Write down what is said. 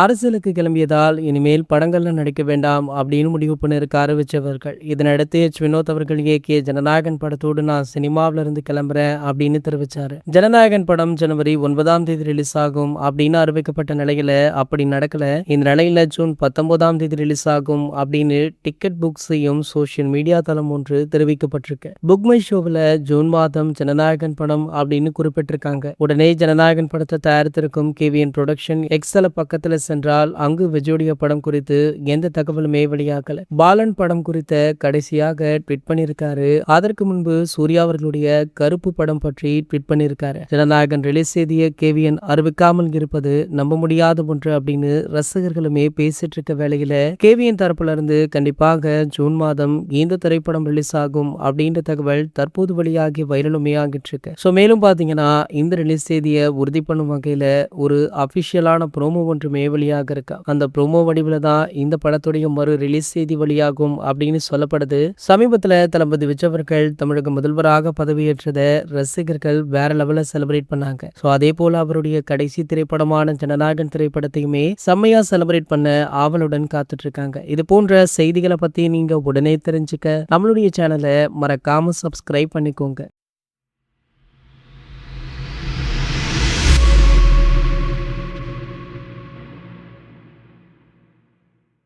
அரசியலுக்கு கிளம்பியதால் இனிமேல் படங்கள்ல நடிக்க வேண்டாம் அப்படின்னு முடிவு பண்ணிருக்க ஆரம்பிச்சவர்கள். இதனையடுத்து வினோத் அவர்கள் இயக்கிய ஜனநாயகன் படத்தோடு நான் சினிமாவில இருந்து கிளம்புறேன் அப்படின்னு தெரிவிச்சாரு. ஜனநாயகன் படம் ஜனவரி 9ஆம் தேதி ரிலீஸ் ஆகும் அப்படின்னு அறிவிக்கப்பட்ட நிலையில அப்படி நடக்கல. இந்த நிலையில ஜூன் 19ஆம் தேதி ரிலீஸ் ஆகும் அப்படின்னு டிக்கெட் புக் செய்யும் சோசியல் மீடியா தளம் ஒன்று தெரிவிக்கப்பட்டிருக்கு. புக் மை ஷோவில் ஜூன் மாதம் ஜனநாயகன் படம் அப்படின்னு குறிப்பிட்டிருக்காங்க. உடனே ஜனநாயகன் படத்தை தயாரித்திருக்கும் கேவிஎன் புரொடக்ஷன் எக்ஸல பக்கத்துல சென்றால் அங்கு விஜயோடைய படம் குறித்து எந்த தகவலுமே வெளியாகல. பாலன் படம் குறித்த கடைசியாக ட்வீட் பண்ணியிருக்காரு. அதற்கு முன்பு சூர்யா அவர்களுடைய கருப்பு படம் பற்றி ட்வீட் பண்ணியிருக்காரு. ஜனநாயகன் ரிலீஸ் செய்திய கேவிஎன் அறிவிக்காமல் இருப்பது நம்ப முடியாத ஒன்று அப்படின்னு ரசிகர்களுமே பேசிட்டு இருக்க வேளையில கேவிஎன் தரப்புல இருந்து கண்டிப்பாக ஜூன் மாதம் இந்த திரைப்படம் ரிலீஸ் ஆகும் அப்படின்ற தகவல் தற்போது வெளியாகி வைரலுமே ஆகிட்டு இருக்கு. ஸோ மேலும் பாத்தீங்கன்னா இந்த ரிலீஸ் செய்தியை உறுதி பண்ணும் வகையில ஒரு அபிஷியலான ப்ரோமோ ஒன்றுமே வெளியாக இருக்கா. அந்த ப்ரோமோ வடிவில் தான் இந்த படத்துடைய மறு ரிலீஸ் செய்தி வெளியாகும் அப்படின்னு சொல்லப்படுது. சமீபத்தில் தளபதி விஜய் அவர்கள் தமிழக முதல்வராக பதவியேற்றதை ரசிகர்கள் வேற லெவல்ல செலிப்ரேட் பண்ணாங்க. ஸோ அதே போல அவருடைய கடைசி திரைப்படமான ஜனநாயகன் திரைப்படத்தையுமே செம்மையா செலிப்ரேட் பண்ண ஆவலுடன் காத்துட்டு இருக்காங்க. இது போன்ற செய்திகளை பத்தி நீங்க உடனே தெரிஞ்சுக்க நம்மளுடைய சேனலை மறக்காம சப்ஸ்கிரைப் பண்ணிக்கோங்க.